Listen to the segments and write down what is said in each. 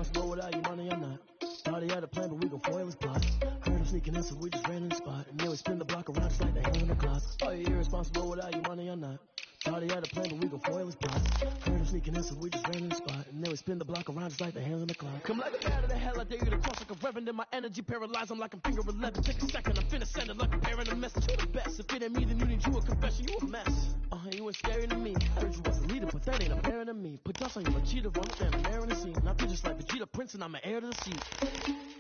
irresponsible without your money, I'm not. Thought he had a plan, but we gon' foil his plot. Heard him sneaking in, so we just ran in the spot. And then we spin the block around just like the hand on the clock. Oh, you irresponsible without your money, I'm not. Thought he had a plan, but we gon' foil his plot. Heard him sneaking in, so we just ran in the spot. And then we spin the block around just like the hand on the clock. Come like a bat of the hell, I dare you to cross like a reverend. And my energy paralyzed, I'm like I'm finger 11. Take a second, I'm finna send it like a parent a message. You the best, if it ain't me, then you need you a confession. You a mess. You ain't scary to me. Heard you was a leader, but that ain't apparent to me. Put dust on you like cheetah, run up and I'm airing the scene. Not just like Vegeta Prince, and I'm an heir to the seat.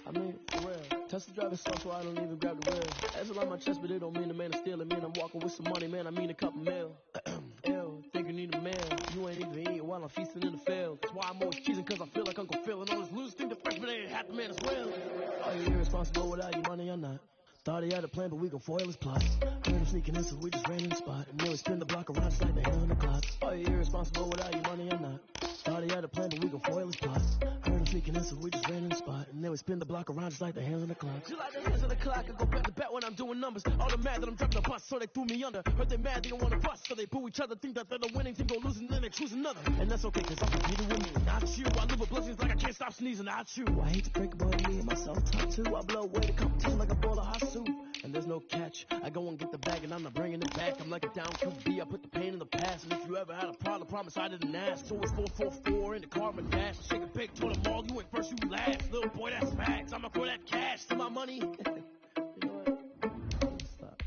I mean, for real. Tesla driving slow, so I don't even grab the wheel. That's a lot on my chest, but it don't mean the man is stealing. Man, I'm walking with some money, man. I mean a couple mil. Ew, think you need a meal. You ain't even eating while I'm feasting in the field. That's why I'm always cheesing, cause I feel like Uncle Phil. And all this losers think the freshman ain't half the man as well. Oh, you irresponsible without your money, I'm not. Thought he had a plan, but we gon' foil his plot. Heard him sneaking in, so we just ran in the spot. And then we spin the block around just like the hand on the clock. Oh, you irresponsible without your money, I'm not. Thought he had a plan, but we gon' foil his plot. Heard him sneaking in, so we just ran in the spot. And then we spin the block around just like the hands on the clock. Just like the hands on the clock, I go back to back when I'm doing numbers. All the mad that I'm dropping the bus, so they threw me under. Heard they mad, they don't wanna bust, so they boo each other. Think that they're the winning team, go losing, then they choose another. And that's okay, cause I'm competing with me, not you. I live with blessings like I can't stop sneezing, not you. I hate to break about me and myself top two. I blow away the competition like a bowl of hot soup. And there's no catch. I go and get the bag and I'm not bringing it back. I'm like a down QB, I put the pain in the past. And if you ever had a problem, promise I didn't ask. So it's 444 in the car and dash. I shake a big told them all, you ain't first, you last. Little boy, that's facts. I'ma throw that cash to my money. You know what? Stop.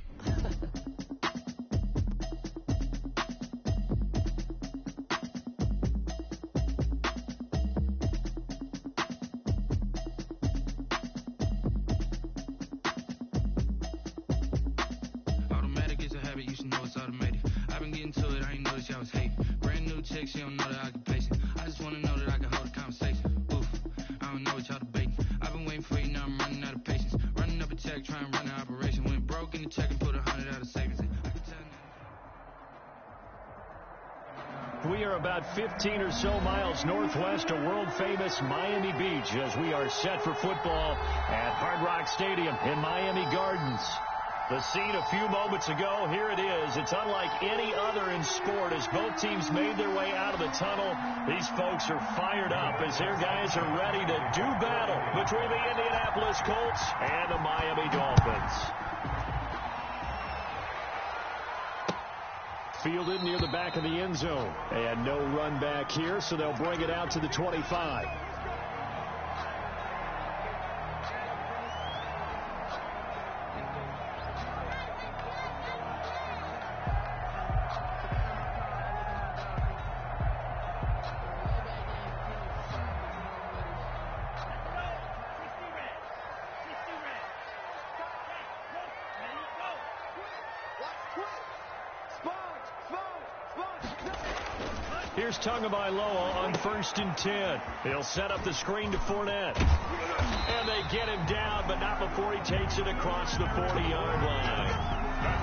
She don't know the occupation. I just wanna know that I can hold a conversation. Oof, I don't know what y'all debating. I've been waiting for you, now I'm running out of patience. Running up a check, trying to run an operation. Went broke in the check and put 100 out of savings. I can tell. We are about 15 or so miles northwest of world-famous Miami Beach as we are set for football at Hard Rock Stadium in Miami Gardens. The scene a few moments ago, here it is. It's unlike any other in sport as both teams made their way out of the tunnel. These folks are fired up as their guys are ready to do battle between the Indianapolis Colts and the Miami Dolphins. Fielded near the back of the end zone. And no run back here, so they'll bring it out to the 25. Here's Tagovailoa on 1st and 10. He'll set up the screen to Fournette. And they get him down, but not before he takes it across the 40-yard line.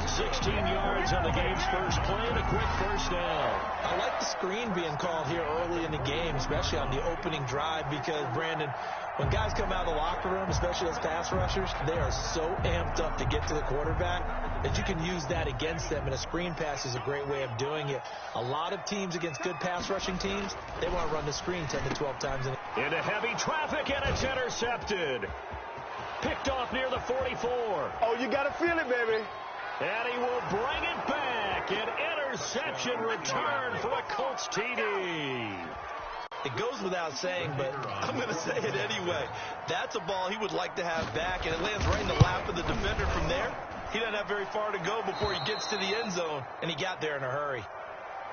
16 yards on the game's first play and a quick first down. I like the screen being called here early in the game, especially on the opening drive, because, Brandon, when guys come out of the locker room, especially as pass rushers, they are so amped up to get to the quarterback that you can use that against them, and a screen pass is a great way of doing it. A lot of teams against good pass rushing teams, they want to run the screen 10 to 12 times. Into heavy traffic, and it's intercepted. Picked off near the 44. Oh, you got to feel it, baby. And he will bring it back. An interception return for a Colts TD. It goes without saying, but I'm going to say it anyway. That's a ball he would like to have back, and it lands right in the lap of the defender from there. He doesn't have very far to go before he gets to the end zone, and he got there in a hurry.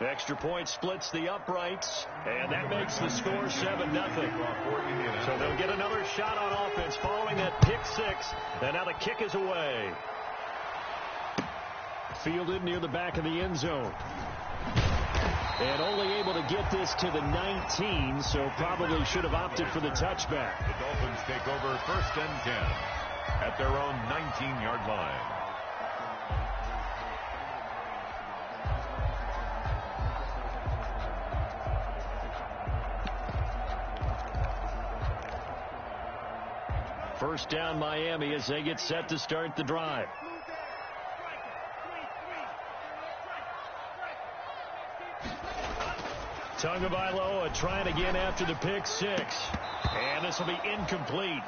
Extra point splits the uprights, and that makes the score 7-0. So they'll get another shot on offense following that pick six, and now the kick is away. Fielded near the back of the end zone. And only able to get this to the 19, so probably should have opted for the touchback. The Dolphins take over 1st and 10 at their own 19-yard line. First down Miami as they get set to start the drive. Tagovailoa trying again after the pick six. And this will be incomplete.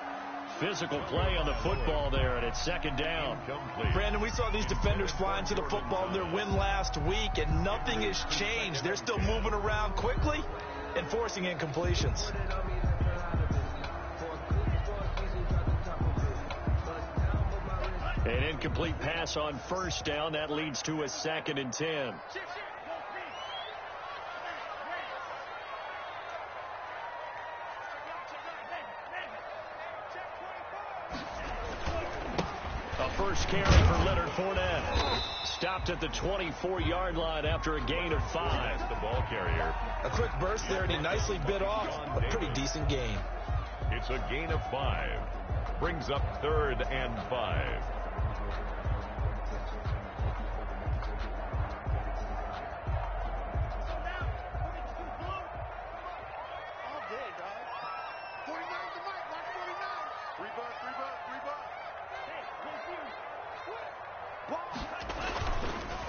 Physical play on the football there, and it's second down. Brandon, we saw these defenders flying to the football in their win last week, and nothing has changed. They're still moving around quickly and forcing incompletions. An incomplete pass on first down. That leads to a 2nd and 10. First carry for Leonard Fournette. Stopped at the 24-yard line after a gain of 5. The ball carrier. A quick burst there, and he nicely bit off a pretty decent gain. It's a gain of 5. Brings up 3rd and 5.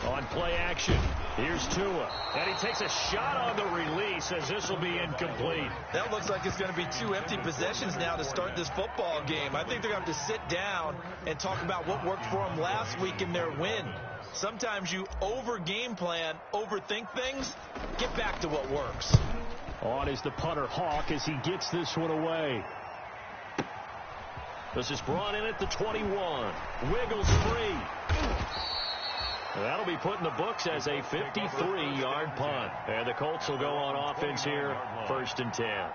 On play action, here's Tua. And he takes a shot on the release as this will be incomplete. That looks like it's going to be 2 empty possessions now to start this football game. I think they're going to have to sit down and talk about what worked for them last week in their win. Sometimes you over-game plan, overthink things. Get back to what works. On is the punter Hawk as he gets this one away. This is brought in at the 21. Wiggles free. That'll be put in the books as a 53-yard punt. And the Colts will go on offense here, 1st and 10.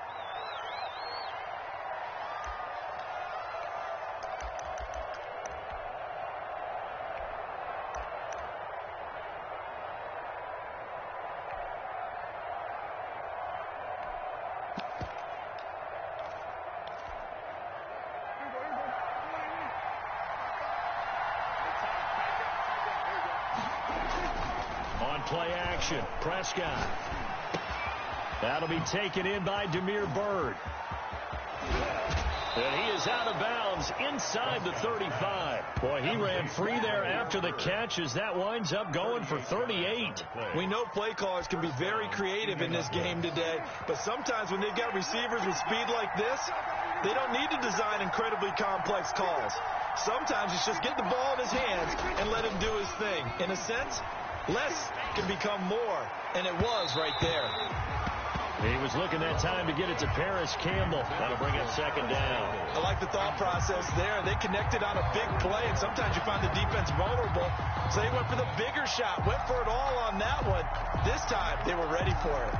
Play action. Prescott. That'll be taken in by Damiere Byrd. And he is out of bounds inside the 35. Boy, he ran free there after the catch as that winds up going for 38. We know play callers can be very creative in this game today, but sometimes when they've got receivers with speed like this, they don't need to design incredibly complex calls. Sometimes it's just get the ball in his hands and let him do his thing. In a sense, less can become more, and it was right there. He was looking that time to get it to Paris Campbell. That'll bring up 2nd down. I like the thought process there. They connected on a big play, and sometimes you find the defense vulnerable. So they went for the bigger shot, went for it all on that one. This time, they were ready for it.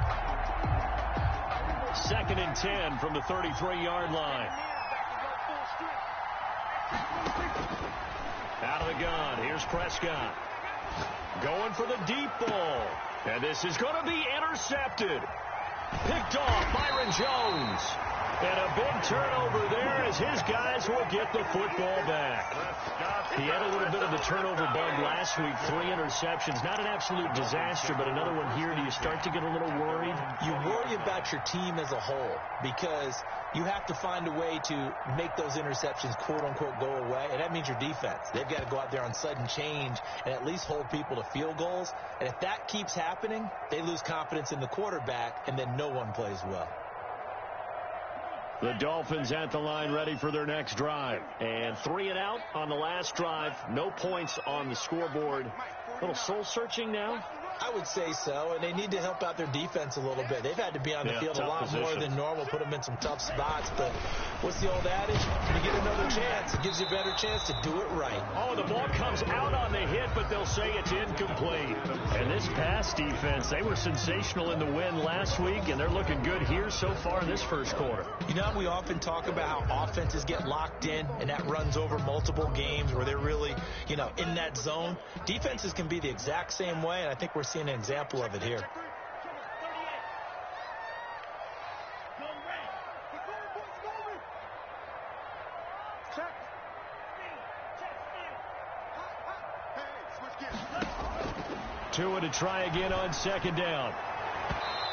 2nd and 10 from the 33-yard line. Out of the gun. Here's Prescott. Going for the deep ball. And this is going to be intercepted. Picked off Byron Jones. And a big turnover there as his guys will get the football back. He had a little bit of the turnover bug last week. 3 interceptions. Not an absolute disaster, but another one here. Do you start to get a little worried? You worry about your team as a whole because you have to find a way to make those interceptions, quote-unquote, go away. And that means your defense. They've got to go out there on sudden change and at least hold people to field goals. And if that keeps happening, they lose confidence in the quarterback, and then no one plays well. The Dolphins at the line ready for their next drive. And 3 and out on the last drive. No points on the scoreboard. A little soul-searching now? I would say so, and they need to help out their defense a little bit. They've had to be on the field a lot more than normal, put them in some tough spots. But what's the old adage? When you get another chance, it gives you a better chance to do it right. Oh, the ball comes out on the hit, but they'll say it's incomplete. And this pass defense, they were sensational in the win last week, and they're looking good here so far in this first quarter. You know, we often talk about how offenses get locked in, and that runs over multiple games where they're really, in that zone. Defenses can be the exact same way, and I think we're seeing an example of it here. Tua to try again on 2nd down.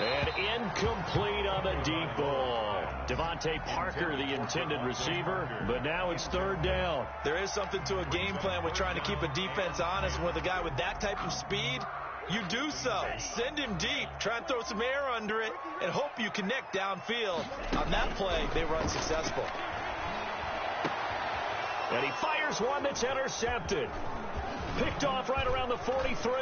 And incomplete on the deep ball. Devontae Parker, the intended receiver, but now it's 3rd down. There is something to a game plan with trying to keep a defense honest. With a guy with that type of speed, you do so. Send him deep. Try and throw some air under it and hope you connect downfield. On that play, they were unsuccessful. And he fires one that's intercepted. Picked off right around the 43.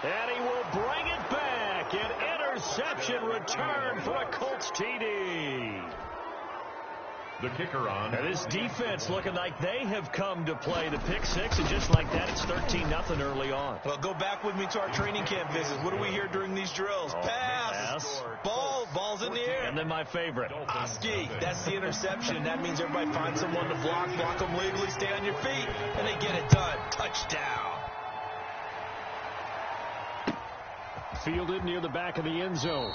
And he will bring it back. An interception return for a Colts TD. The kicker on. And this defense looking like they have come to play the pick six, and just like that, it's 13-0 early on. Well, go back with me to our training camp visits. What do we hear during these drills? Pass. Ball's in the air. And then my favorite. Ski. That's the interception. That means everybody finds someone to block them legally, stay on your feet, and they get it done. Touchdown. Fielded near the back of the end zone.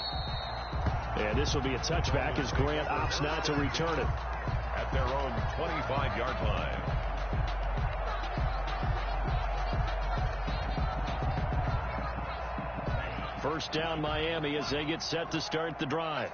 And this will be a touchback as Grant opts not to return it. At their own 25-yard line. First down Miami as they get set to start the drive.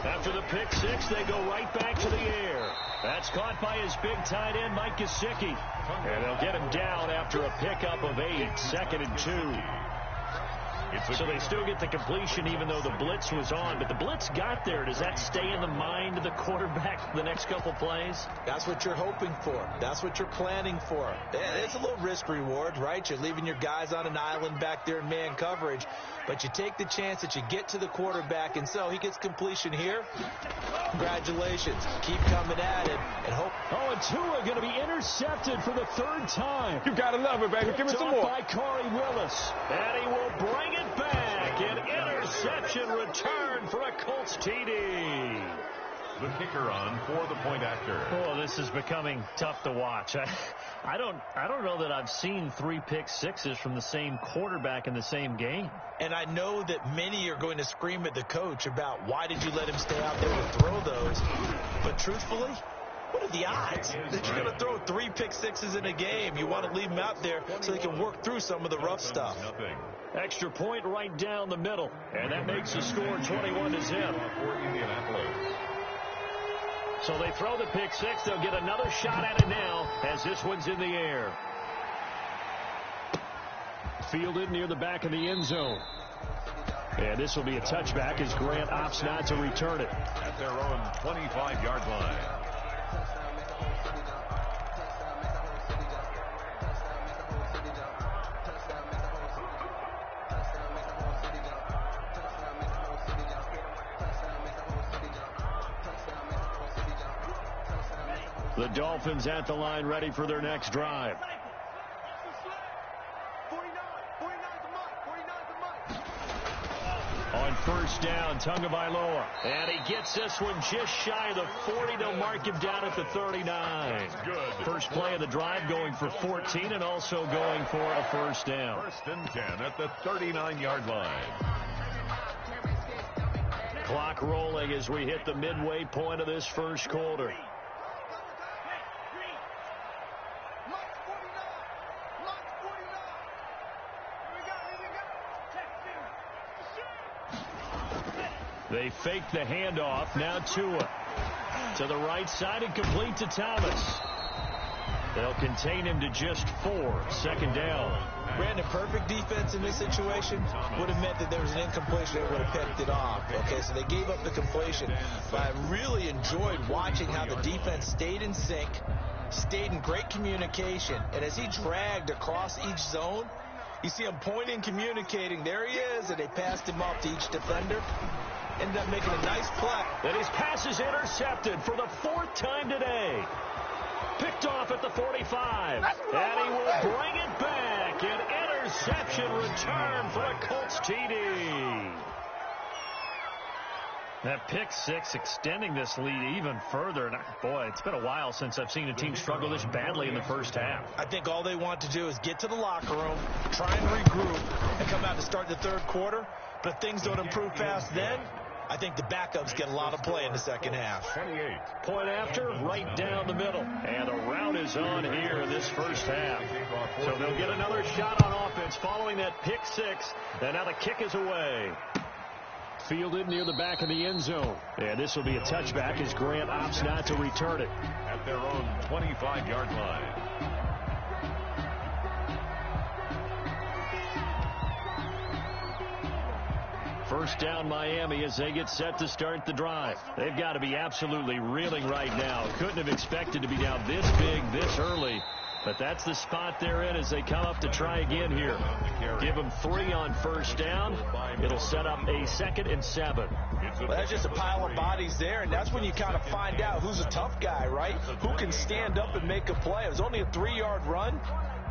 After the pick six, they go right back to the air. That's caught by his big tight end, Mike Gesicki. And they'll get him down after a pickup of 8, 2nd and 2. So they still get the completion even though the blitz was on. But the blitz got there. Does that stay in the mind of the quarterback the next couple plays? That's what you're hoping for. That's what you're planning for. It's a little risk reward, right? You're leaving your guys on an island back there in man coverage. But you take the chance that you get to the quarterback, and so he gets completion here. Congratulations. Keep coming at it and hope. Oh, and Tua going to be intercepted for the 3rd time. You got to love it, baby. Give me some more. By Corey Willis. And he will bring it back. An interception return for a Colts TD. The kicker on for the point after. Oh, this is becoming tough to watch. I don't know that I've seen 3 pick sixes from the same quarterback in the same game. And I know that many are going to scream at the coach about why did you let him stay out there to throw those. But truthfully, what are the odds that you're going to throw 3 pick sixes in a game? You want to leave them out there so they can work through some of the rough stuff. Extra point right down the middle. And that makes the score 21-0. So they throw the pick six. They'll get another shot at it now as this one's in the air. Fielded near the back of the end zone. And this will be a touchback as Grant opts not to return it. At their own 25-yard line. The Dolphins at the line ready for their next drive. On first down, Tagovailoa. And he gets this one just shy of the 40. They'll mark him down at the 39. Good. First play of the drive going for 14 and also going for a first down. 1st and 10 at the 39-yard line. Clock rolling as we hit the midway point of this first quarter. They fake the handoff. Now Tua to the right side and complete to Thomas. They'll contain him to just 4. 2nd down. Brandon, perfect defense in this situation would have meant that there was an incompletion. They would have picked it off. Okay, so they gave up the completion. But I really enjoyed watching how the defense stayed in sync, stayed in great communication. And as he dragged across each zone, you see him pointing, communicating. There he is, and they passed him off to each defender. Ended up making a nice play. And his pass is intercepted for the 4th time today. Picked off at the 45. And he will bring it back. An interception return for a Colts TD. That pick six extending this lead even further. And boy, it's been a while since I've seen a team struggle this badly in the first half. I think all they want to do is get to the locker room, try and regroup, and come out to start the 3rd quarter. But if things don't improve fast then, I think the backups get a lot of play in the second half. 28. Point after, right down the middle. And a rout is on here in this first half. So they'll get another shot on offense following that pick six. And now the kick is away. Fielded near the back of the end zone. And this will be a touchback as Grant opts not to return it. At their own 25-yard line. First down Miami as they get set to start the drive. They've got to be absolutely reeling right now. Couldn't have expected to be down this big this early. But that's the spot they're in as they come up to try again here. Give them 3 on first down. It'll set up a 2nd and 7. Well, that's just a pile of bodies there, and that's when you kind of find out who's a tough guy, right? Who can stand up and make a play. It was only a 3-yard run,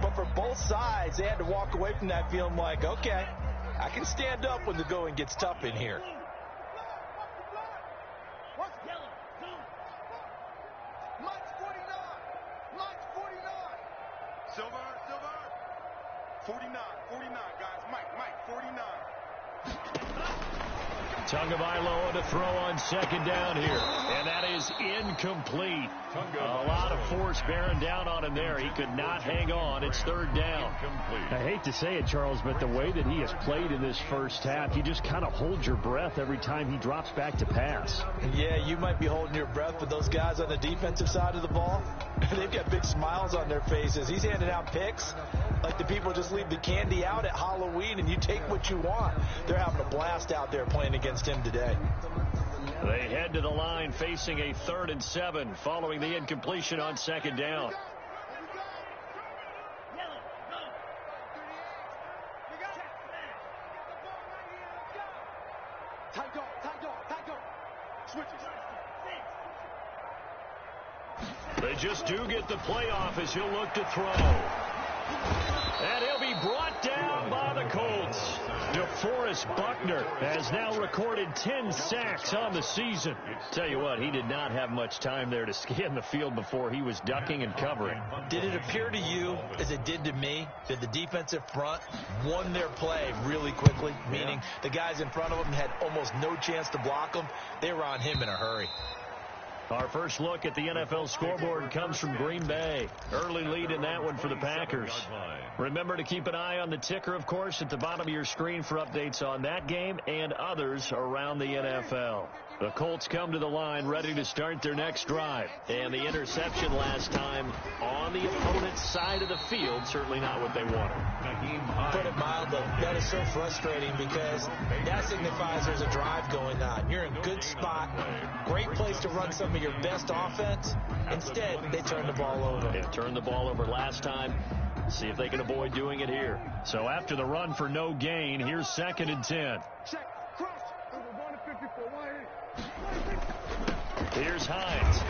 but for both sides, they had to walk away from that feeling like, okay, I can stand up when the going gets tough in here. Silver. 49, guys. Mike, 49. Tagovailoa to throw on second down here. And that is incomplete. A lot of force bearing down on him there. He could not hang on. It's third down. I hate to say it, Charles, but the way that he has played in this first half, you just kind of hold your breath every time he drops back to pass. Yeah, you might be holding your breath, but those guys on the defensive side of the ball, they've got big smiles on their faces. He's handing out picks like the people just leave the candy out at Halloween and you take what you want. They're having a blast out there playing against him today. They head to the line facing a 3rd and 7 following the incompletion on second down. They just do get the playoff as he'll look to throw. And he'll be brought down by the Colts. DeForest Buckner has now recorded 10 sacks on the season. Tell you what, he did not have much time there to scan the field before he was ducking and covering. Did it appear to you, as it did to me, that the defensive front won their play really quickly? Meaning the guys in front of them had almost no chance to block them. They were on him in a hurry. Our first look at the NFL scoreboard comes from Green Bay. Early lead in that one for the Packers. Remember to keep an eye on the ticker, of course, at the bottom of your screen for updates on that game and others around the NFL. The Colts come to the line ready to start their next drive. And the interception last time on the opponent's side of the field, certainly not what they wanted. Put it mildly, that is so frustrating because that signifies there's a drive going on. You're in a good spot, great place to run some of your best offense. Instead, they turn the ball over. They turned the ball over last time. See if they can avoid doing it here. So after the run for no gain, here's 2nd and 10. Here's Hines.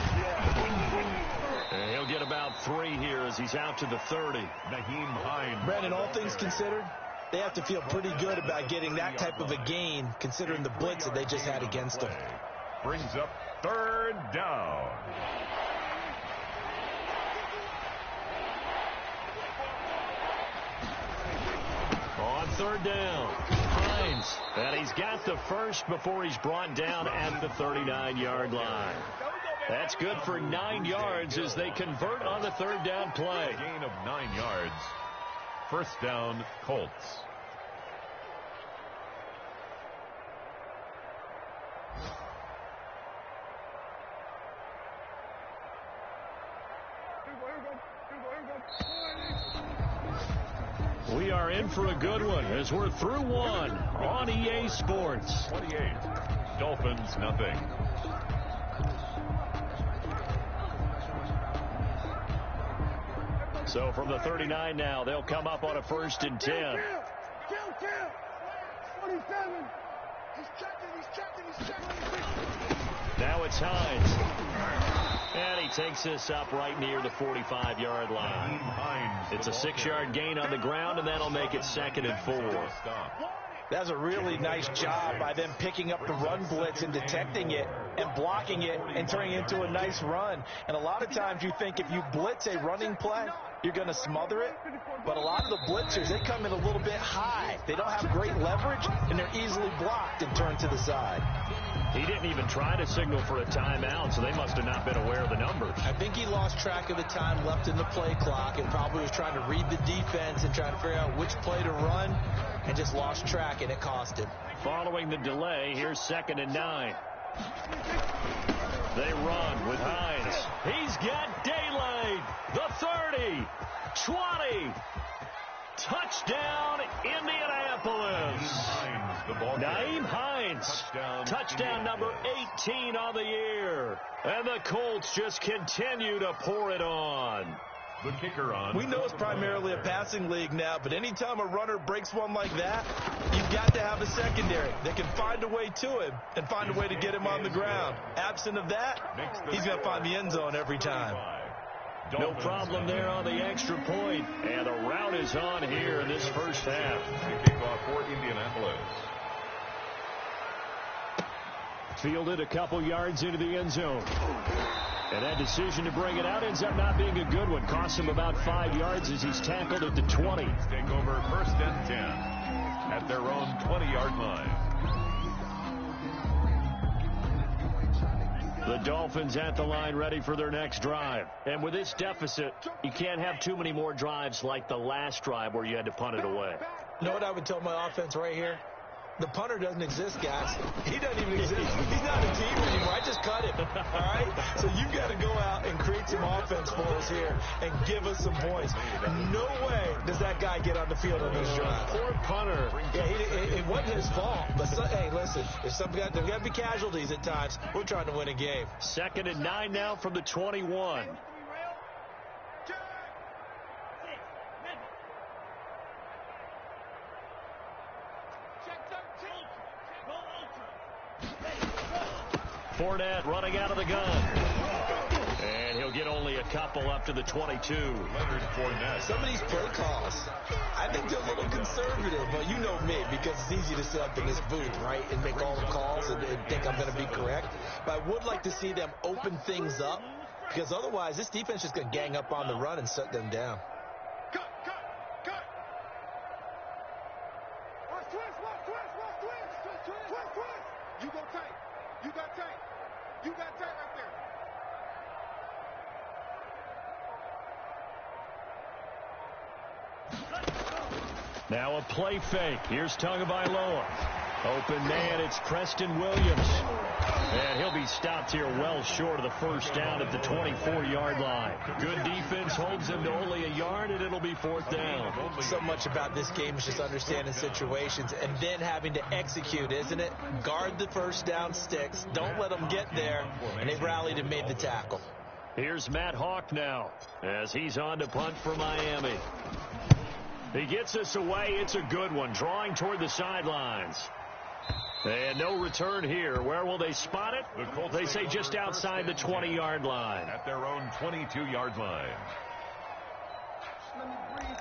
And he'll get about 3 here as he's out to the 30. Naheem Hines. Brandon, all things considered, they have to feel pretty good about getting that type of a gain considering the blitz that they just had against them. Brings up 3rd down. On 3rd down, Hines. And he's got the first before he's brought down at the 39-yard line. That's good for 9 yards as they convert on the 3rd down play. Gain of 9 yards. First down, Colts. We are in for a good one as we're through one on EA Sports. 28. Dolphins, nothing. So from the 39 now, they'll come up on a 1st and 10. 27. He's checking. Now it's Hines. And he takes this up right near the 45-yard line. It's a 6-yard gain on the ground, and that'll make it 2nd and 4. That's a really nice job by them picking up the run blitz and detecting it and blocking it and turning it into a nice run. And a lot of times you think if you blitz a running play, you're going to smother it. But a lot of the blitzers, they come in a little bit high. They don't have great leverage, and they're easily blocked and turned to the side. He didn't even try to signal for a timeout, so they must have not been aware of the numbers. I think he lost track of the time left in the play clock and probably was trying to read the defense and trying to figure out which play to run and just lost track, and it cost him. Following the delay, here's 2nd and 9. They run with Hines. He's got daylight. The 30, 20. Touchdown, Indianapolis. Nyheim Hines. Touchdown number 18 on the year. And the Colts just continue to pour it on. The kicker on. We know it's primarily a passing league now, but anytime a runner breaks one like that, you've got to have a secondary that can find a way to him and find a way to get him on the ground. Absent of that, he's going to find the end zone every time. No problem there on the extra point. And the route is on here in this first half. The kickoff for Indianapolis. Fielded a couple yards into the end zone. And that decision to bring it out ends up not being a good one. Costs him about 5 yards as he's tackled at the 20. Take over 1st and 10 at their own 20-yard line. The Dolphins at the line ready for their next drive. And with this deficit, you can't have too many more drives like the last drive where you had to punt it away. You know what I would tell my offense right here? The punter doesn't exist, guys. He doesn't even exist. He's not a team anymore. I just cut him. All right? So you've got to go out and create some offense for us here and give us some points. No way does that guy get on the field on this drive. Poor punter. Yeah, it wasn't his fault. But, hey, listen, there's got to be casualties at times. We're trying to win a game. 2nd and 9 now from the 21. Fournette running out of the gun. And he'll get only a couple up to the 22. Some of these play calls, I think they're a little conservative, but you know me, because it's easy to sit up in this booth, right, and make all the calls and think I'm going to be correct. But I would like to see them open things up, because otherwise this defense is going to gang up on the run and shut them down. Cut. Watch twist. You go tight. You got tight right there. Now a play fake. Here's Tagovailoa. Open man, it's Preston Williams. And he'll be stopped here well short of the first down at the 24-yard line. Good defense holds him to only a yard, and it'll be 4th down. So much about this game is just understanding situations and then having to execute, isn't it? Guard the first down sticks. Don't let them get there. And they rallied and made the tackle. Here's Matt Hawk now as he's on to punt for Miami. He gets us away. It's a good one, drawing toward the sidelines. And no return here. Where will they spot it? They say just outside the 20-yard line. At their own 22-yard line. Let me breathe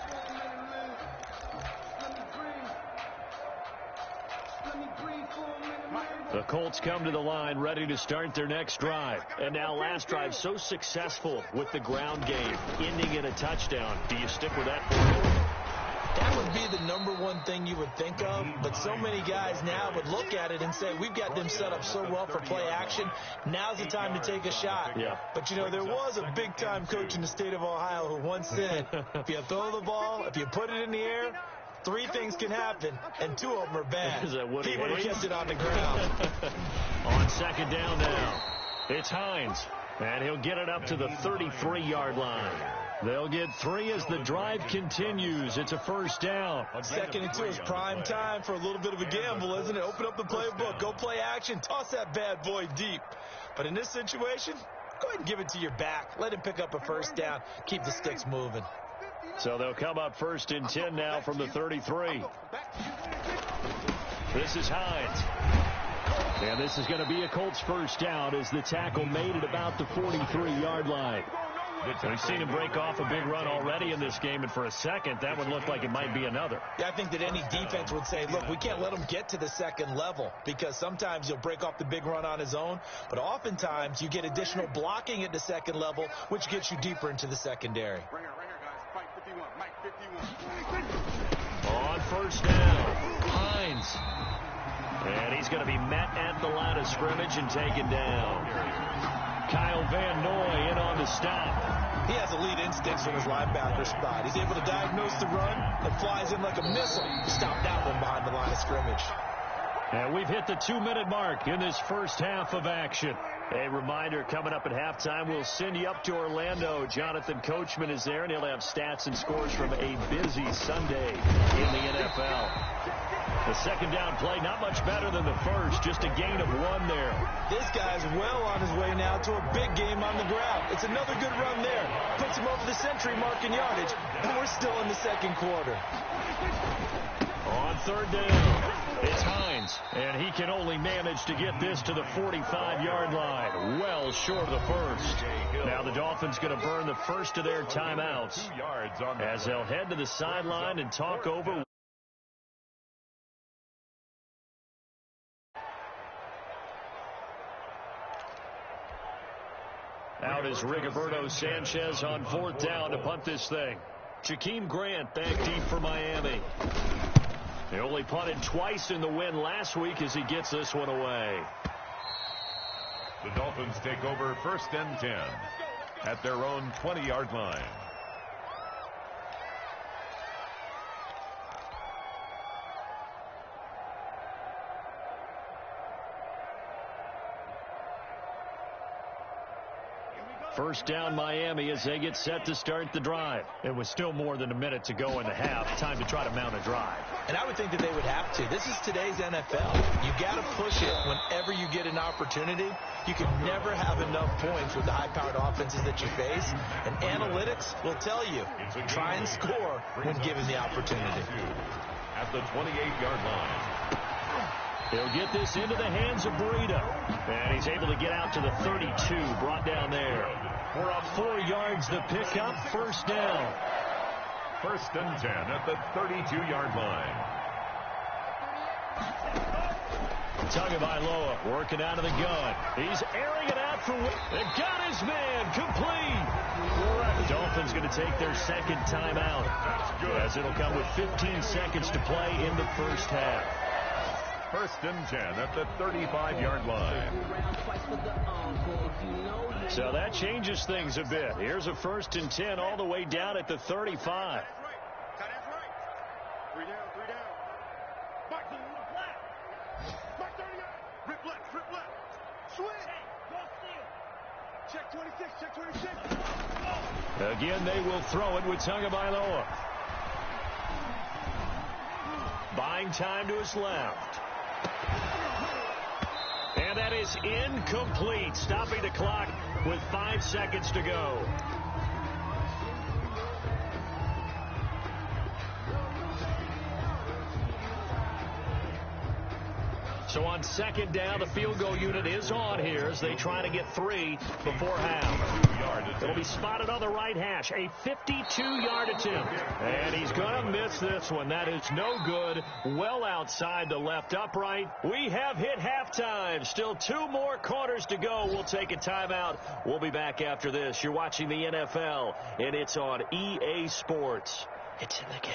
for a minute, man. The Colts come to the line ready to start their next drive. And now last drive so successful with the ground game, ending in a touchdown. Do you stick with that? That would be the number one thing you would think of, but so many guys now would look at it and say, we've got them set up so well for play action, now's the time to take a shot. Yeah. But, you know, there was a big-time coach in the state of Ohio who once said, if you throw the ball, if you put it in the air, 3 things can happen, and 2 of them are bad. Is that Woody he would have Hayes? kept it on the ground. On 2nd down now, it's Hines, and he'll get it up to the 33-yard line. They'll get 3 as the drive continues. It's a first down. 2nd and 2 is prime time for a little bit of a gamble, isn't it? Open up the playbook, go play action, toss that bad boy deep. But in this situation, go ahead and give it to your back. Let him pick up a first down. Keep the sticks moving. So they'll come up 1st and 10 now from the 33. This is Hines. And this is going to be a Colts first down as the tackle made at about the 43-yard line. We've seen him break off a big run already in this game, and for a second, that would look like it might be another. Yeah, I think that any defense would say, look, we can't let him get to the second level, because sometimes he'll break off the big run on his own, but oftentimes you get additional blocking at the second level, which gets you deeper into the secondary. 51. Mike 51. On first down, Hines. And he's going to be met at the line of scrimmage and taken down. Kyle Van Noy in on the stop. He has elite instincts from his linebacker spot. He's able to diagnose the run and flies in like a missile. Stop that one behind the line of scrimmage. And we've hit the 2-minute mark in this first half of action. A reminder, coming up at halftime, we'll send you up to Orlando. Jonathan Coachman is there, and he'll have stats and scores from a busy Sunday in the NFL. The second down play, not much better than the first, just a gain of 1 there. This guy's well on his way now to a big game on the ground. It's another good run there. Puts him over the century mark in yardage, and we're still in the second quarter. On third down, it's Hines, and he can only manage to get this to the 45-yard line, well short of the first. Now the Dolphins going to burn the first of their timeouts as they'll head to the sideline and talk over. Out is Rigoberto Sanchez on fourth down to punt this thing. Jakeem Grant back deep for Miami. He only punted twice in the win last week as he gets this one away. The Dolphins take over first and 10 at their own 20-yard line. First down Miami as they get set to start the drive. It was still more than a minute to go in the half. Time to try to mount a drive. And I would think that they would have to. This is today's NFL. You got to push it whenever you get an opportunity. You can never have enough points with the high-powered offenses that you face. And analytics will tell you, try and score when given the opportunity. At the 28-yard line. He'll get this into the hands of Burrito. And he's able to get out to the 32, brought down there. We're up 4 yards to pick up first down. First and 10 at the 32-yard line. Tagovailoa working out of the gun. He's airing it out for... And got his man complete. The Dolphins going to take their second timeout. As it'll come with 15 seconds to play in the first half. First and 10 at the 35-yard line. So that changes things a bit. Here's a first and 10 all the way down at the 35. That's right. Three down. Back to the left. Back 38. Rip left. Switch. Check 26. Again, they will throw it with Tagovailoa. Buying time to his left. And that is incomplete, stopping the clock with 5 seconds to go. So on second down, the field goal unit is on here as they try to get 3 before half. It'll be spotted on the right hash, a 52-yard attempt. And he's going to miss this one. That is no good. Well outside the left upright. We have hit halftime. Still 2 more quarters to go. We'll take a timeout. We'll be back after this. You're watching the NFL, and it's on EA Sports. It's in the game.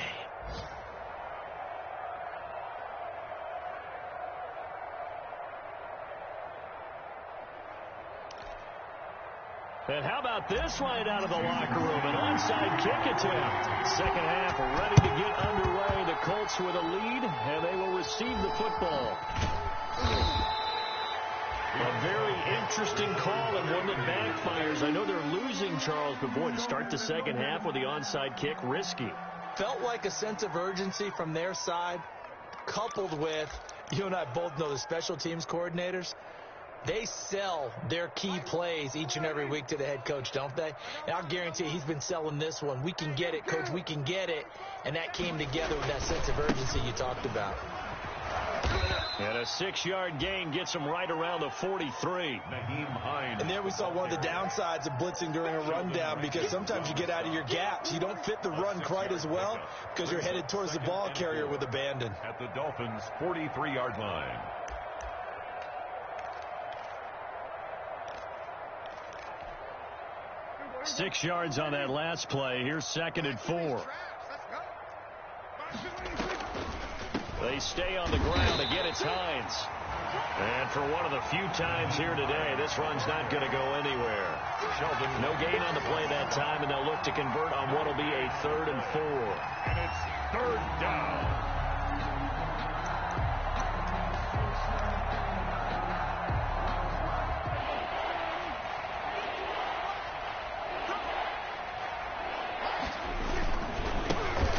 And how about this right out of the locker room? An onside kick attempt. Second half ready to get underway. The Colts with a lead, and they will receive the football. A very interesting call and one that backfires. I know they're losing, Charles, but boy, to start the second half with the onside kick, risky. Felt like a sense of urgency from their side, coupled with, you and I both know the special teams coordinators. They sell their key plays each and every week to the head coach, don't they? And I'll guarantee you he's been selling this one. We can get it, coach. We can get it. And that came together with that sense of urgency you talked about. And a 6-yard gain gets him right around the 43. And there we saw one of the downsides of blitzing during a rundown, because sometimes you get out of your gaps. You don't fit the run quite as well because you're headed towards the ball carrier with abandon. At the Dolphins' 43-yard line. 6 yards on that last play. Here's 2nd and 4. They stay on the ground. Again, it's Hines. And for one of the few times here today, this run's not going to go anywhere. Shelton, no gain on the play that time, and they'll look to convert on what will be a 3rd and 4. And it's 3rd down.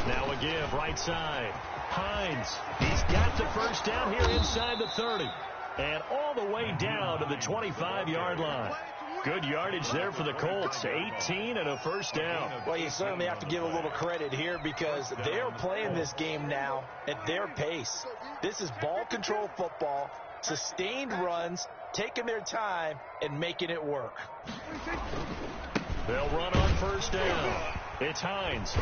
Now a give, right side. Hines, he's got the first down here inside the 30. And all the way down to the 25-yard line. Good yardage there for the Colts. 18 and a first down. Well, you certainly have to give a little credit here because they're playing this game now at their pace. This is ball control football, sustained runs, taking their time, and making it work. They'll run on first down. It's Hines.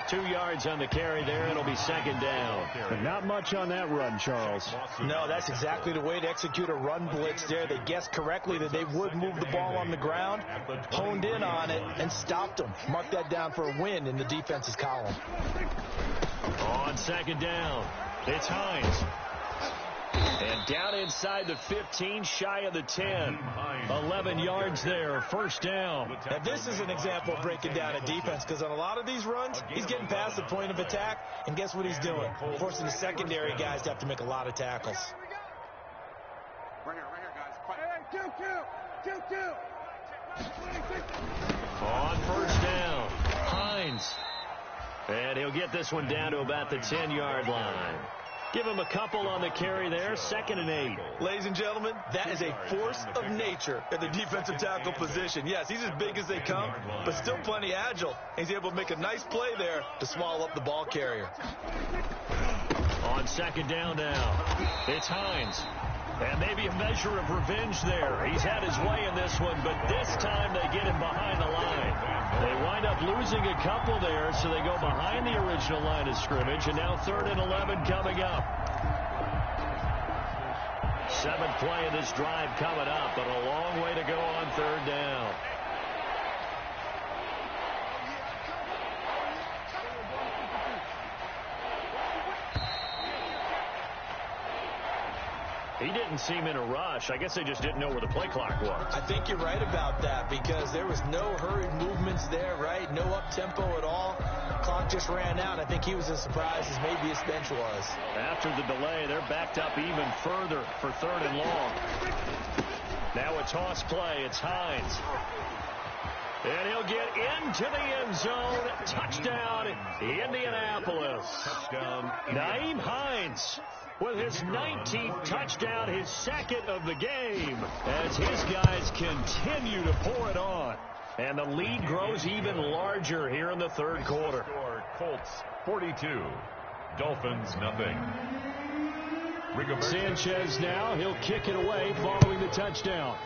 2 yards on the carry there. It'll be 2nd down. But not much on that run, Charles. No, that's exactly the way to execute a run blitz there. They guessed correctly that they would move the ball on the ground, honed in on it, and stopped them. Mark that down for a win in the defense's column. On 2nd down, it's Hines. And down inside the 15, shy of the 10. 11 yards there, first down. Now, this is an example of breaking down a defense because on a lot of these runs, he's getting past the point of attack, and guess what he's doing? Forcing the secondary guys to have to make a lot of tackles. Right here, guys. Two. On first down, Hines. And he'll get this one down to about the 10-yard line. Give him a couple on the carry there. 2nd and 8. Ladies and gentlemen, that is a force of nature at the defensive tackle position. Yes, he's as big as they come, but still plenty agile. He's able to make a nice play there to swallow up the ball carrier. On 2nd down now, it's Hines. And maybe a measure of revenge there. He's had his way in this one, but this time they get him behind the line. They wind up losing a couple there, so they go behind the original line of scrimmage, and now 3rd and 11 coming up. 7th play of this drive coming up, but a long way to go on 3rd down. He didn't seem in a rush. I guess they just didn't know where the play clock was. I think you're right about that because there was no hurried movements there, right? No up-tempo at all. Clock just ran out. I think he was as surprised as maybe his bench was. After the delay, they're backed up even further for 3rd and long. Now a toss play. It's Hines. And he'll get into the end zone. Touchdown, Indianapolis. Touchdown, Nyheim Hines with his 19th touchdown, his 2nd of the game, as his guys continue to pour it on. And the lead grows even larger here in the 3rd quarter. Colts 42, Dolphins nothing. Sanchez now, he'll kick it away following the touchdown.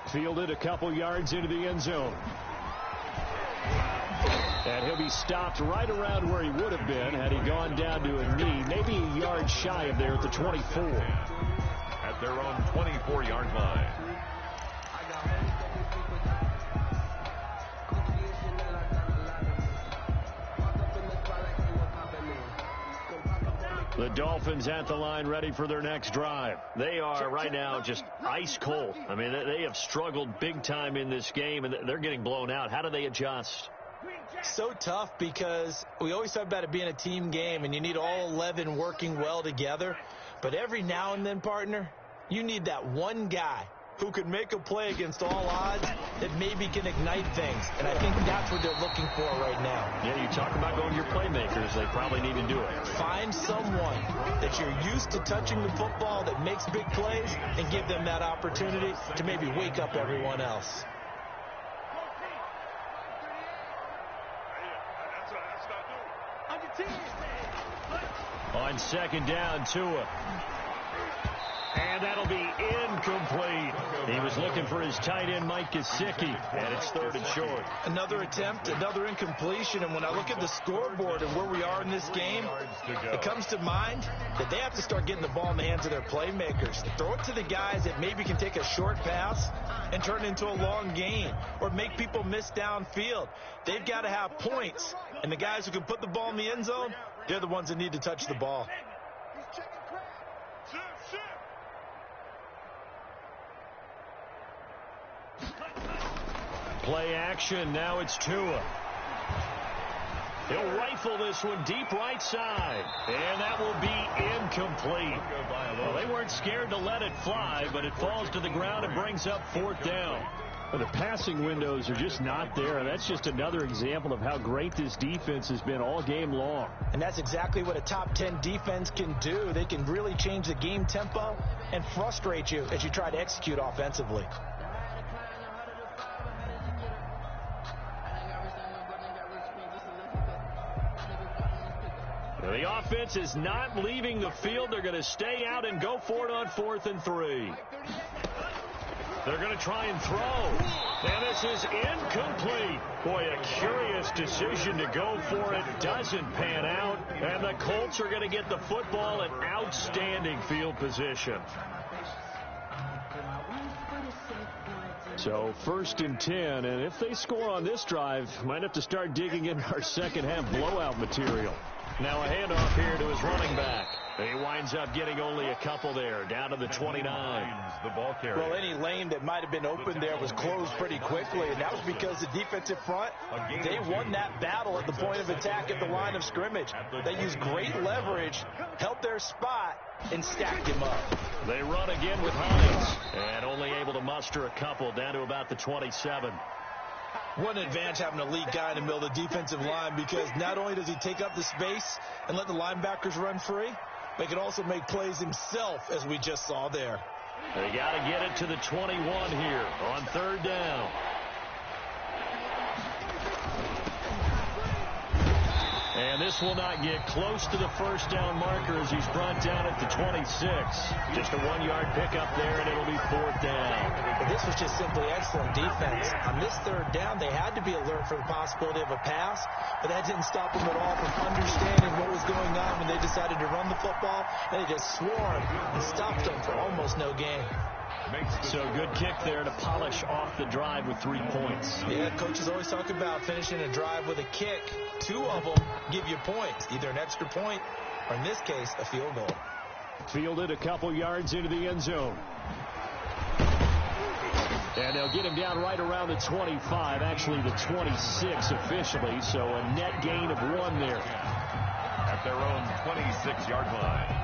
Fielded a couple yards into the end zone. And he'll be stopped right around where he would have been had he gone down to a knee, maybe a yard shy of there at the 24. At their own 24-yard line. The Dolphins at the line ready for their next drive. They are right now just ice cold. I mean, they have struggled big time in this game, and they're getting blown out. How do they adjust? So tough because we always talk about it being a team game, and you need all 11 working well together. But every now and then, partner, you need that one guy who can make a play against all odds that maybe can ignite things. And I think that's what they're looking for right now. Yeah, you talk about going to your playmakers. They probably need to do it. Find someone that you're used to touching the football that makes big plays and give them that opportunity to maybe wake up everyone else. On 2nd down, Tua. And that'll be incomplete. He was looking for his tight end, Mike Gesicki, and it's 3rd and short. Another attempt, another incompletion, and when I look at the scoreboard and where we are in this game, it comes to mind that they have to start getting the ball in the hands of their playmakers. Throw it to the guys that maybe can take a short pass and turn it into a long gain or make people miss downfield. They've got to have points, and the guys who can put the ball in the end zone, they're the ones that need to touch the ball. Play action. Now it's Tua. He'll rifle this one deep right side. And that will be incomplete. Well, they weren't scared to let it fly, but it falls to the ground and brings up 4th down. Well, the passing windows are just not there. That's just another example of how great this defense has been all game long. And that's exactly what a top 10 defense can do. They can really change the game tempo and frustrate you as you try to execute offensively. The offense is not leaving the field. They're going to stay out and go for it on 4th and 3. They're going to try and throw. And this is incomplete. Boy, a curious decision to go for it. Doesn't pan out. And the Colts are going to get the football in outstanding field position. So 1st and 10. And if they score on this drive, might have to start digging in our second half blowout material. Now a handoff here to his running back. He winds up getting only a couple there, down to the 29. The ball carrier. Well, any lane that might have been open there was closed pretty quickly, and that was because the defensive front, they won that battle at the point of attack at the line of scrimmage. They used great leverage, held their spot, and stacked him up. They run again with Hines, and only able to muster a couple, down to about the 27. What an advantage having a elite guy in the middle of the defensive line, because not only does he take up the space and let the linebackers run free, but he can also make plays himself, as we just saw there. They got to get it to the 21 here on 3rd down. And this will not get close to the 1st down marker as he's brought down at the 26. Just a 1-yard pickup there, and it'll be 4th down. But this was just simply excellent defense. On this 3rd down, they had to be alert for the possibility of a pass, but that didn't stop them at all from understanding what was going on when they decided to run the football. They just swarmed and stopped them for almost no gain. So good kick there to polish off the drive with 3 points. Yeah, coaches always talk about finishing a drive with a kick. 2 of them give you points, either an extra point or, in this case, a field goal. Fielded a couple yards into the end zone. And they'll get him down right around the 25, actually the 26 officially, so a net gain of 1 there. At their own 26-yard line.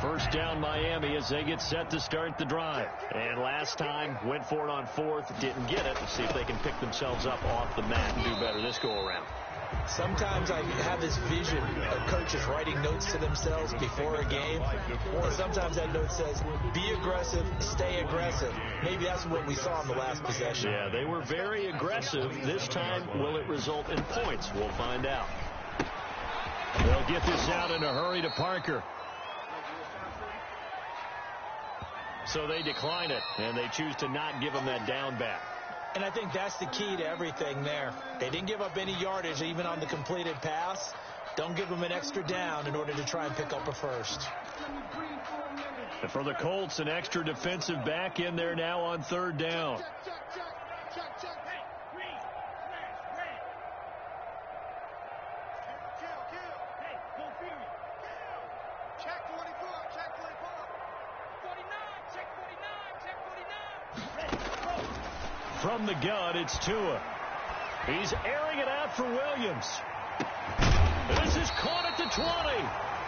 First down Miami as they get set to start the drive. And last time went for it on 4th, didn't get it. Let's see if they can pick themselves up off the mat and do better this go around. Sometimes I have this vision of coaches writing notes to themselves before a game. And sometimes that note says, be aggressive, stay aggressive. Maybe that's what we saw in the last possession. Yeah, they were very aggressive. This time, will it result in points? We'll find out. They'll get this out in a hurry to Parker. So they decline it, and they choose to not give him that down back. And I think that's the key to everything there. They didn't give up any yardage, even on the completed pass. Don't give them an extra down in order to try and pick up a first. And for the Colts, an extra defensive back in there now on 3rd down. From the gun, it's Tua. He's airing it out for Williams. This is caught at the 20.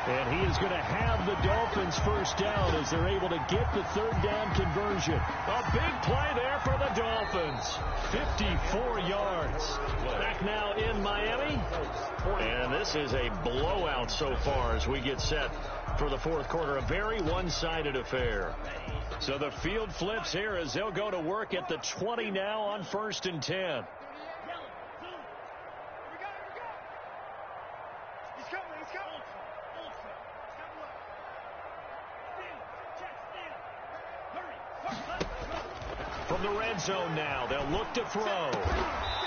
And he is going to have the Dolphins first down as they're able to get the 3rd down conversion. A big play there for the Dolphins. 54 yards. Back now in Miami. And this is a blowout so far as we get set for the 4th quarter. A very one-sided affair. So the field flips here as they'll go to work at the 20 now on 1st and 10. From the red zone now, they'll look to throw.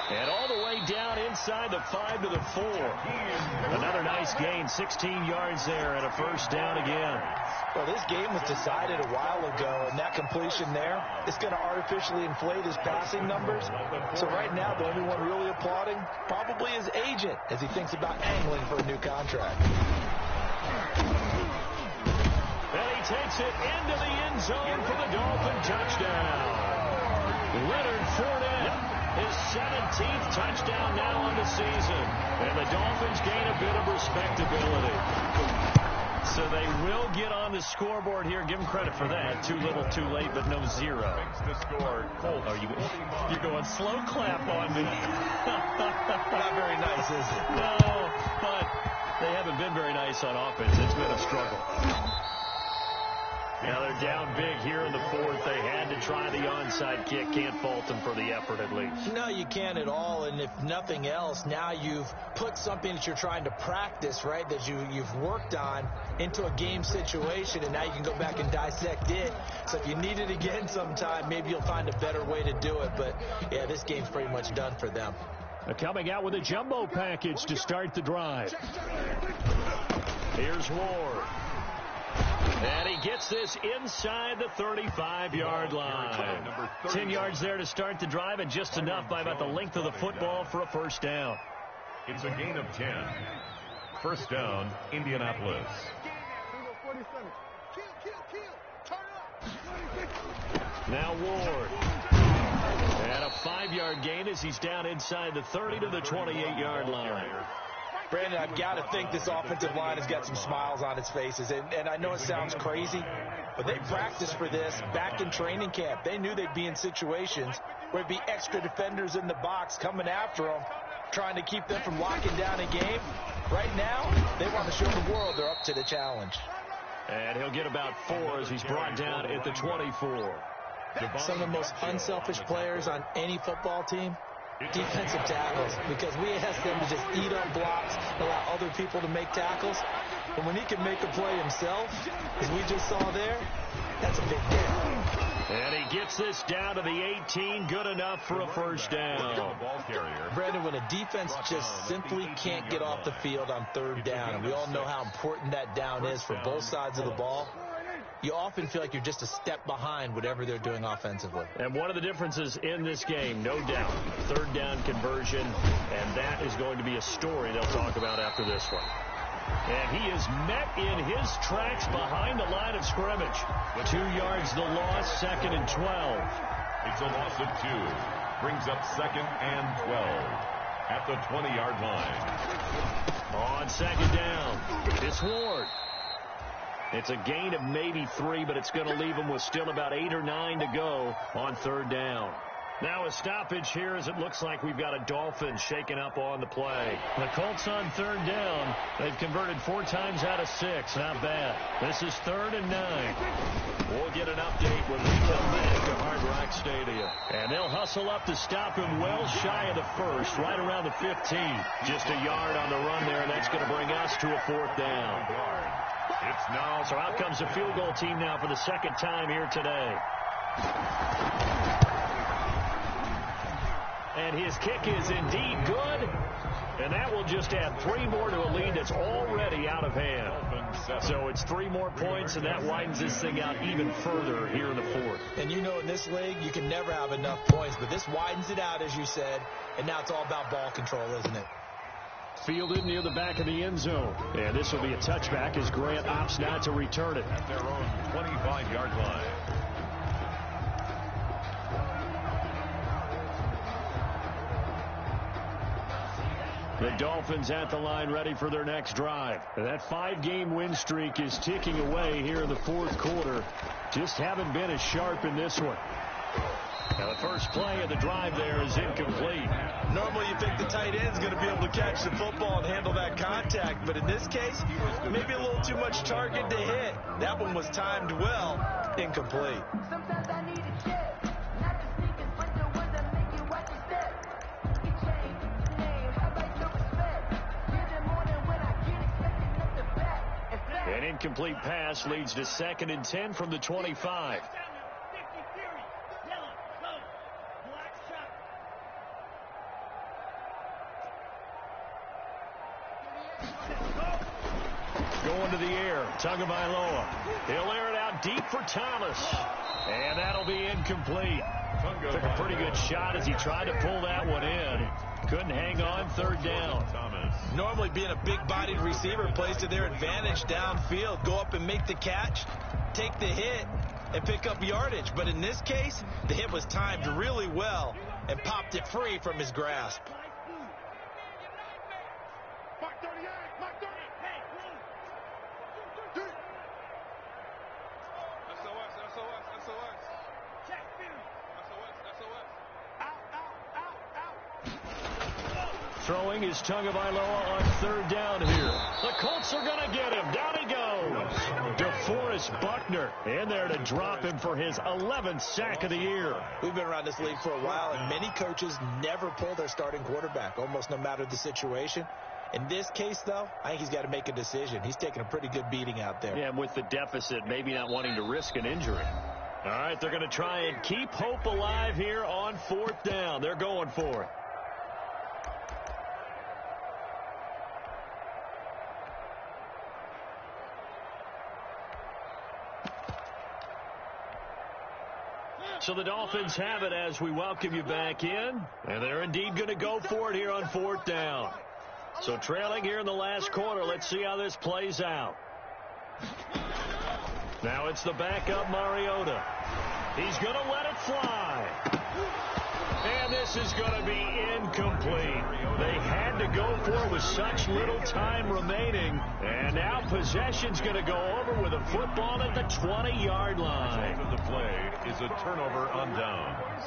And all the way down inside the 5 to the 4. Another nice gain, 16 yards there, and a first down again. Well, this game was decided a while ago, and that completion there is going to artificially inflate his passing numbers. So right now, the only one really applauding probably his agent as he thinks about angling for a new contract. And he takes it into the end zone for the Dolphin touchdown. Leonard Fournette, his 17th touchdown now on the season. And the Dolphins gain a bit of respectability. So they will get on the scoreboard here. Give them credit for that. Too little, too late, but no zero. The score, Colts. Oh, you're going slow clap on me. Not very nice, is it? No, but they haven't been very nice on offense. It's been a struggle. Now they're down big here in the fourth. They had to try the onside kick. Can't fault them for the effort at least. No, you can't at all. And if nothing else, now you've put something that you're trying to practice, right, that you've worked on into a game situation, and now you can go back and dissect it. So if you need it again sometime, maybe you'll find a better way to do it. But, yeah, this game's pretty much done for them. Coming out with a jumbo package to start the drive. Here's Ward. And he gets this inside the 35-yard line. 10 yards there to start the drive, and just enough by about the length of the football for a first down. It's a gain of 10. First down, Indianapolis. Now Ward. And a 5-yard gain as he's down inside the 30 to the 28-yard line. Brandon, I've got to think this offensive line has got some smiles on its faces. And I know it sounds crazy, but they practiced for this back in training camp. They knew they'd be in situations where it'd be extra defenders in the box coming after them, trying to keep them from locking down a game. Right now, they want to show the world they're up to the challenge. And he'll get about 4 as he's brought down at the 24. Some of the most unselfish players on any football team, defensive tackles, because we ask them to just eat up blocks, allow other people to make tackles. But when he can make a play himself, as we just saw there, that's a big deal. And he gets this down to the 18, good enough for a first down. Brandon, when a defense just simply can't get off the field on third down, and we all know how important that down is for both sides of the ball, you often feel like you're just a step behind whatever they're doing offensively. And one of the differences in this game, no doubt, third down conversion, and that is going to be a story they'll talk about after this one. And he is met in his tracks behind the line of scrimmage. 2 yards the loss, 2nd and 12. It's a loss of 2. Brings up 2nd and 12 at the 20-yard line. On 2nd down, it's Ward. It's a gain of maybe 3, but it's going to leave him with still about 8 or 9 to go on third down. Now a stoppage here as it looks like we've got a Dolphin shaken up on the play. The Colts on third down. They've converted 4 times out of 6. Not bad. This is 3rd and 9. We'll get an update when we come back to Hard Rock Stadium. And they'll hustle up to stop him well shy of the first, right around the 15. Just a yard on the run there, and that's going to bring us to a 4th down. It's now. So out comes the field goal team now for the 2nd time here today. And his kick is indeed good. And that will just add 3 more to a lead that's already out of hand. So it's 3 more points, and that widens this thing out even further here in the 4th. And you know in this league, you can never have enough points. But this widens it out, as you said. And now it's all about ball control, isn't it? Fielded near the back of the end zone. And this will be a touchback as Grant opts not to return it. At their own 25-yard line. The Dolphins at the line ready for their next drive. That 5-game win streak is ticking away here in the 4th quarter. Just haven't been as sharp in this one. Now the first play of the drive there is incomplete. Normally you think the tight end's going to be able to catch the football and handle that contact, but in this case, maybe a little too much target to hit. That one was timed well. Incomplete. Sometimes I need a check, not the sneakers, but the ones that make you watch your step. You change the name, how about your respect? Till the morning when I get Incomplete pass leads to 2nd and 10 from the 25. Going to the air, Tagovailoa. He'll air it out deep for Thomas. And that'll be incomplete. Took a pretty good shot as he tried to pull that one in. Couldn't hang on, 3rd down. Normally being a big-bodied receiver plays to their advantage downfield. Go up and make the catch, take the hit, and pick up yardage. But in this case, the hit was timed really well and popped it free from his grasp. Throwing is Tagovailoa on 3rd down here. The Colts are going to get him. Down he goes. DeForest Buckner in there to drop him for his 11th sack of the year. We've been around this league for a while, and many coaches never pull their starting quarterback, almost no matter the situation. In this case, though, I think he's got to make a decision. He's taking a pretty good beating out there. Yeah, and with the deficit, maybe not wanting to risk an injury. All right, they're going to try and keep hope alive here on 4th down. They're going for it. So the Dolphins have it as we welcome you back in. And they're indeed going to go for it here on 4th down. So trailing here in the last quarter. Let's see how this plays out. Now it's the backup Mariota. He's going to let it fly. And this is going to be incomplete. They had to go for it with such little time remaining. And now possession's going to go over with a football at the 20-yard line. The play is a turnover on downs.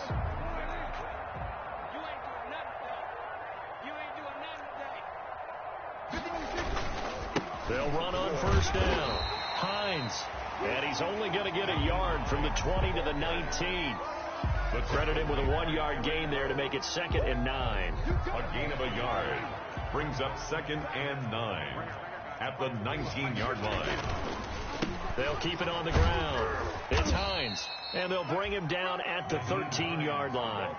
They'll run on 1st down. Hines. And he's only going to get a yard from the 20 to the 19. But credit him with a 1-yard gain there to make it 2nd and 9. A gain of a yard brings up 2nd and 9 at the 19-yard line. They'll keep it on the ground. It's Hines. And they'll bring him down at the 13-yard line.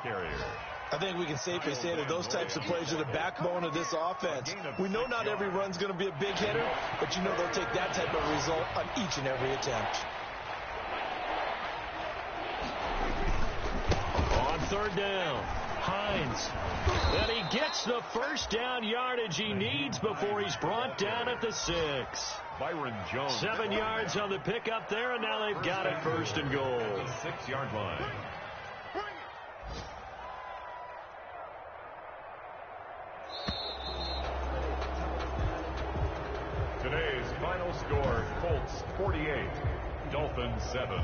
I think we can safely say that those types of plays are the backbone of this offense. We know not every run's going to be a big hitter, but you know they'll take that type of result on each and every attempt. On 3rd down, Hines. And he gets the 1st down yardage he needs before he's brought down at the 6. Byron Jones. 7 yards on the pickup there, and now they've got it 1st and goal. The 6-yard line. Today's final score, Colts 48, Dolphins 7.